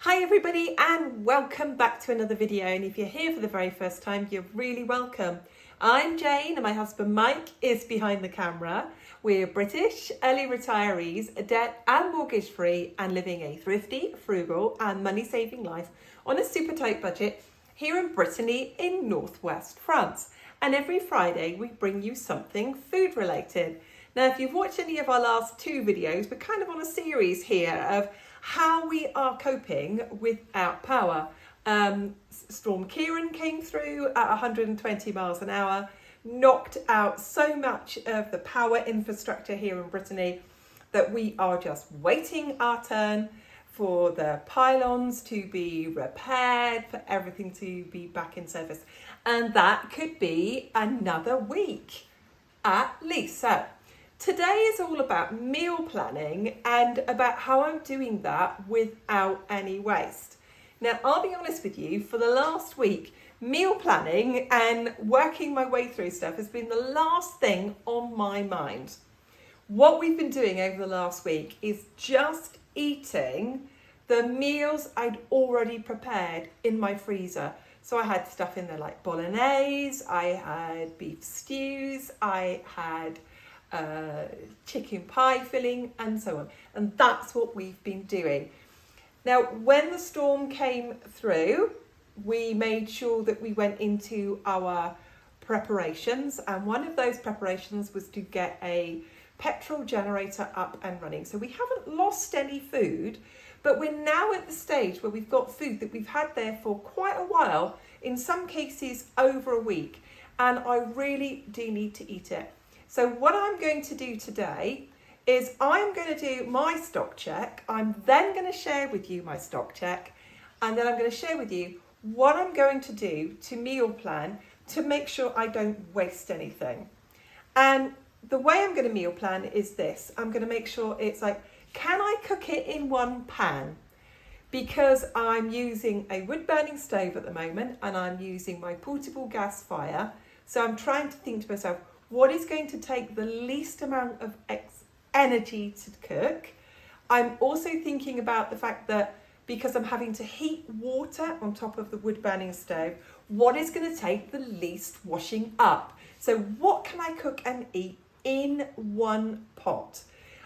Hi everybody and welcome back to another video, and if you're here for the very first time, you're really welcome. I'm Jane and my husband Mike is behind the camera. We're British, early retirees, debt and mortgage free, and living a thrifty, frugal and money saving life on a super tight budget here in Brittany in northwest France. And every Friday we bring you something food related. Now if you've watched any of our last two videos, we're kind of on a series here of how we are coping without power. Storm Kieran came through at 120 miles an hour, knocked out so much of the power infrastructure here in Brittany that we are just waiting our turn for the pylons to be repaired, for everything to be back in service. And that could be another week at least. So today is all about meal planning and about how I'm doing that without any waste. Now, I'll be honest with you, for the last week, meal planning and working my way through stuff has been the last thing on my mind. What we've been doing over the last week is just eating the meals I'd already prepared in my freezer. So I had stuff in there like bolognese, I had beef stews, I had chicken pie filling and so on, and that's what we've been doing. Now when the storm came through, we made sure that we went into our preparations, and one of those preparations was to get a petrol generator up and running. So we haven't lost any food, but we're now at the stage where we've got food that we've had there for quite a while, in some cases over a week, and I really do need to eat it. So what I'm going to do today is I'm going to do my stock check. I'm then going to share with you my stock check, and then I'm going to share with you what I'm going to do to meal plan to make sure I don't waste anything. And the way I'm going to meal plan is this. I'm going to make sure it's like, can I cook it in one pan? Because I'm using a wood burning stove at the moment and I'm using my portable gas fire. So I'm trying to think to myself, what is going to take the least amount of energy to cook? I'm also thinking about the fact that because I'm having to heat water on top of the wood burning stove, what is going to take the least washing up? So what can I cook and eat in one pot?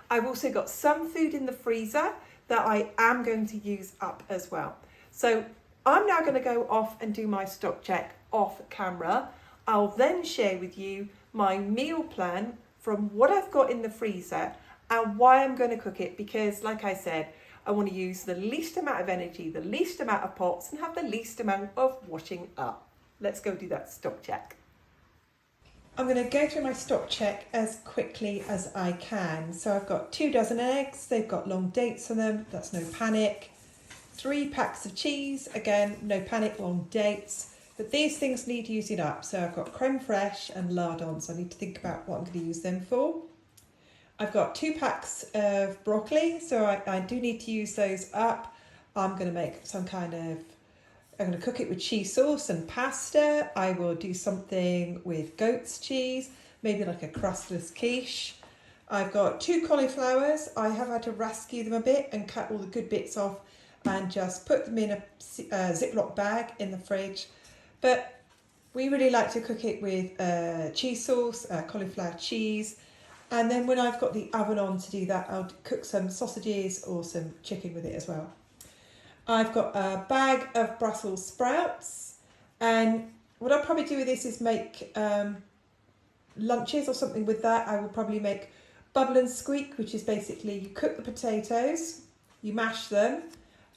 I've also got some food in the freezer that I am going to use up as well. So I'm now going to go off and do my stock check off camera. I'll then share with you my meal plan from what I've got in the freezer and why I'm going to cook it, because like I said, I want to use the least amount of energy, the least amount of pots, and have the least amount of washing up. Let's go do that stock check. I'm going to go through my stock check as quickly as I can. So I've got 2 dozen eggs, they've got long dates on them, that's no panic. 3 packs of cheese, again, no panic, long dates. But these things need using up. So I've got creme fraiche and lardon, so I need to think about what I'm going to use them for. I've got 2 packs of broccoli, so I do need to use those up. I'm going to make some kind of, I'm going to cook it with cheese sauce and pasta. I will do something with goat's cheese, maybe like a crustless quiche. I've got 2 cauliflowers. I have had to rescue them a bit and cut all the good bits off and just put them in a Ziploc bag in the fridge. But we really like to cook it with cheese sauce, cauliflower cheese. And then when I've got the oven on to do that, I'll cook some sausages or some chicken with it as well. I've got a bag of Brussels sprouts. And what I'll probably do with this is make lunches or something with that. I will probably make bubble and squeak, which is basically you cook the potatoes, you mash them,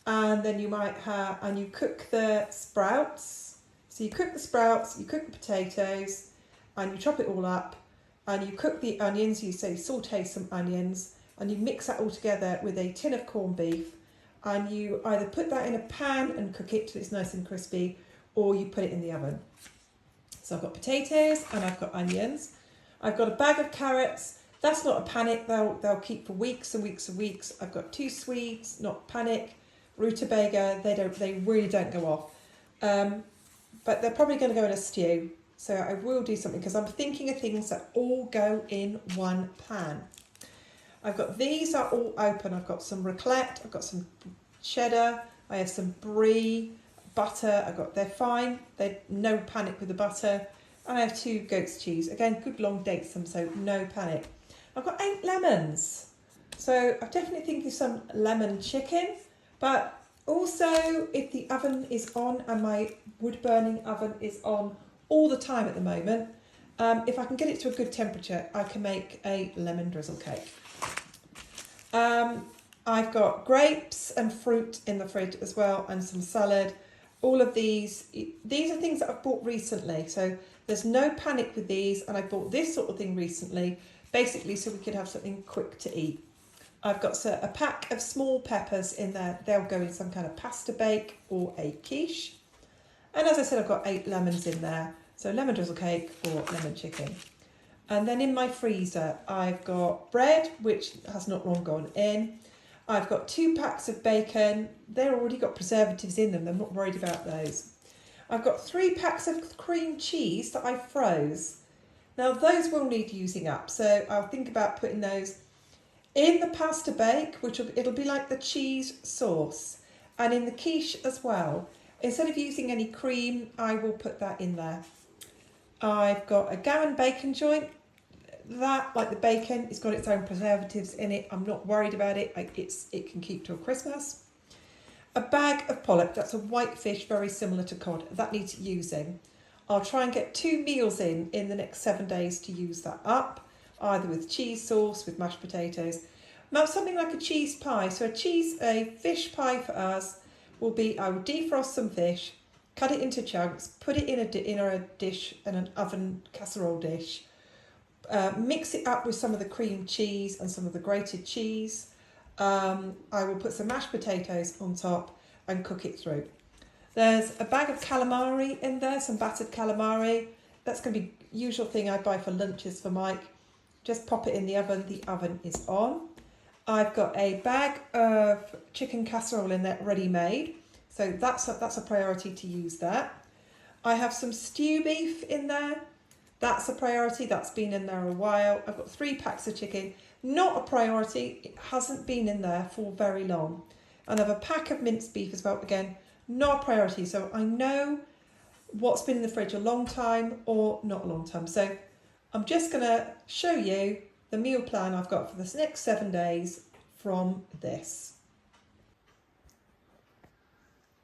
and then you might have, and you cook the sprouts. So you cook the sprouts, you cook the potatoes, and you chop it all up, and you cook the onions, you say saute some onions, and you mix that all together with a tin of corned beef, and you either put that in a pan and cook it till it's nice and crispy, or you put it in the oven. So I've got potatoes and I've got onions. I've got a bag of carrots. That's not a panic, they'll keep for weeks and weeks and weeks. I've got 2 swedes, not panic, rutabaga, they really don't go off. But they're probably going to go in a stew. So I will do something because I'm thinking of things that all go in one pan. I've got these are all open. I've got some raclette, I've got some cheddar, I have some brie, butter. They're fine. They're no panic with the butter. And I have 2 goat's cheese. Again, good long dates them, so no panic. I've got 8 lemons. So I'm definitely thinking some lemon chicken. But also, if the oven is on, and my wood burning oven is on all the time at the moment, if I can get it to a good temperature, I can make a lemon drizzle cake. I've got grapes and fruit in the fridge as well, and some salad. All of these are things that I've bought recently, so there's no panic with these, and I bought this sort of thing recently, basically so we could have something quick to eat. I've got a pack of small peppers in there. They'll go in some kind of pasta bake or a quiche. And as I said, I've got 8 lemons in there, so lemon drizzle cake or lemon chicken. And then in my freezer, I've got bread, which has not long gone in. I've got 2 packs of bacon. They're already got preservatives in them. I'm not worried about those. I've got 3 packs of cream cheese that I froze. Now those will need using up, so I'll think about putting those in the pasta bake, it'll be like the cheese sauce, and in the quiche as well. Instead of using any cream, I will put that in there. I've got a Gowan bacon joint. That, like the bacon, it's got its own preservatives in it. I'm not worried about it. It can keep till Christmas. A bag of pollock. That's a white fish, very similar to cod. That needs using. I'll try and get 2 meals in the next 7 days to use that up, either with cheese sauce, with mashed potatoes. Now something like a cheese pie. So a fish pie for us will be, I will defrost some fish, cut it into chunks, put it in a dish, in an oven casserole dish. Mix it up with some of the cream cheese and some of the grated cheese. I will put some mashed potatoes on top and cook it through. There's a bag of calamari in there, some battered calamari. That's going to be the usual thing I buy for lunches for Mike. Just pop it in the oven. The oven is on. I've got a bag of chicken casserole in there ready made. So that's a priority to use that. I have some stew beef in there. That's a priority. That's been in there a while. I've got 3 packs of chicken. Not a priority. It hasn't been in there for very long. And I have a pack of minced beef as well. Again, not a priority. So I know what's been in the fridge a long time or not a long time. So I'm just going to show you the meal plan I've got for this next 7 days from this.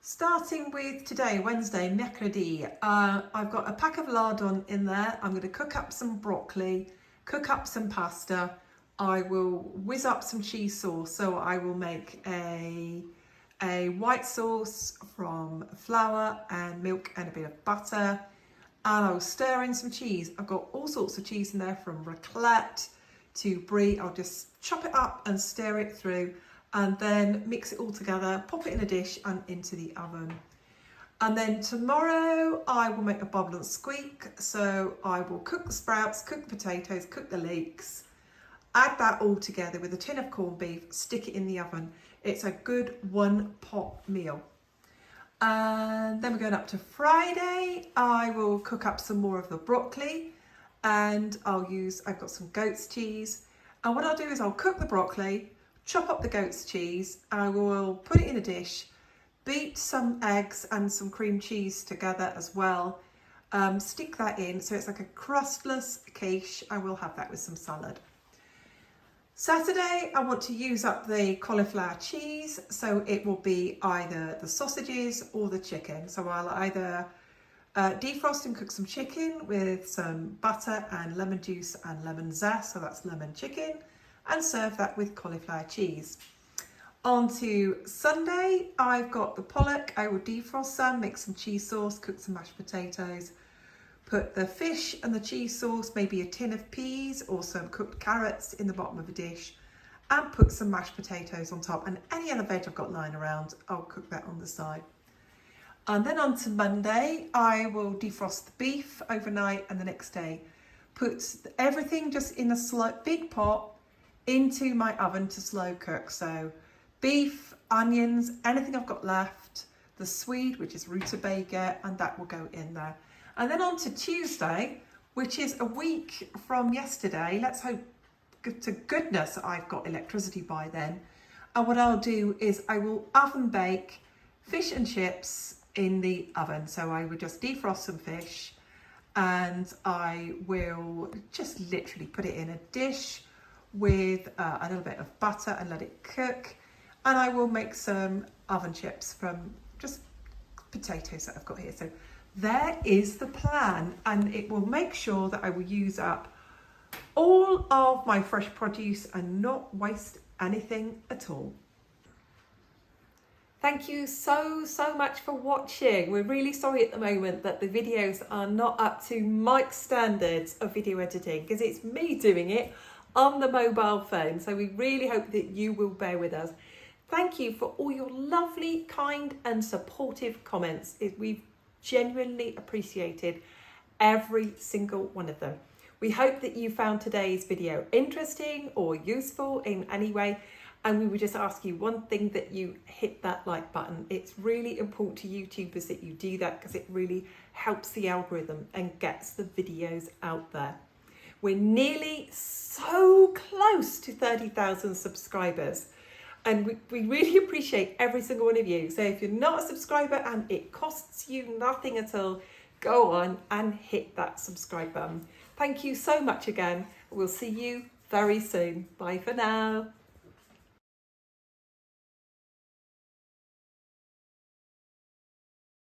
Starting with today, Wednesday, mercredi, I've got a pack of lardon in there. I'm going to cook up some broccoli, cook up some pasta. I will whiz up some cheese sauce. So I will make a white sauce from flour and milk and a bit of butter. And I'll stir in some cheese. I've got all sorts of cheese in there, from raclette to brie. I'll just chop it up and stir it through, and then mix it all together, pop it in a dish and into the oven. And then tomorrow I will make a bubble and squeak. So I will cook the sprouts, cook the potatoes, cook the leeks, add that all together with a tin of corned beef, stick it in the oven. It's a good 1-pot meal. And then we're going up to Friday. I will cook up some more of the broccoli, and I've got some goat's cheese. And what I'll do is I'll cook the broccoli, chop up the goat's cheese, I will put it in a dish, beat some eggs and some cream cheese together as well, stick that in so it's like a crustless quiche. I will have that with some salad. Saturday, I want to use up the cauliflower cheese, so it will be either the sausages or the chicken. So I'll either defrost and cook some chicken with some butter and lemon juice and lemon zest, so that's lemon chicken, and serve that with cauliflower cheese. On to Sunday, I've got the pollock. I will defrost some, make some cheese sauce, cook some mashed potatoes, put the fish and the cheese sauce, maybe a tin of peas or some cooked carrots in the bottom of a dish, and put some mashed potatoes on top, and any other veg I've got lying around, I'll cook that on the side. And then on to Monday, I will defrost the beef overnight, and the next day put everything just in a big pot into my oven to slow cook. So beef, onions, anything I've got left, the swede, which is rutabaga, and that will go in there. And then on to Tuesday, which is a week from yesterday. Let's hope to goodness I've got electricity by then. And what I'll do is I will oven bake fish and chips in the oven. So I would just defrost some fish and I will just literally put it in a dish with a little bit of butter and let it cook. And I will make some oven chips from just potatoes that I've got here. So there is the plan, and it will make sure that I will use up all of my fresh produce and not waste anything at all. Thank you so much for watching. We're really sorry at the moment that the videos are not up to Mike's standards of video editing, because it's me doing it on the mobile phone. So we really hope that you will bear with us. Thank you for all your lovely, kind and supportive comments. We've genuinely appreciated every single one of them. We hope that you found today's video interesting or useful in any way. And we would just ask you one thing, that you hit that like button. It's really important to YouTubers that you do that, because it really helps the algorithm and gets the videos out there. We're nearly so close to 30,000 subscribers. And we really appreciate every single one of you. So if you're not a subscriber and it costs you nothing at all, go on and hit that subscribe button. Thank you so much again. We'll see you very soon. Bye for now.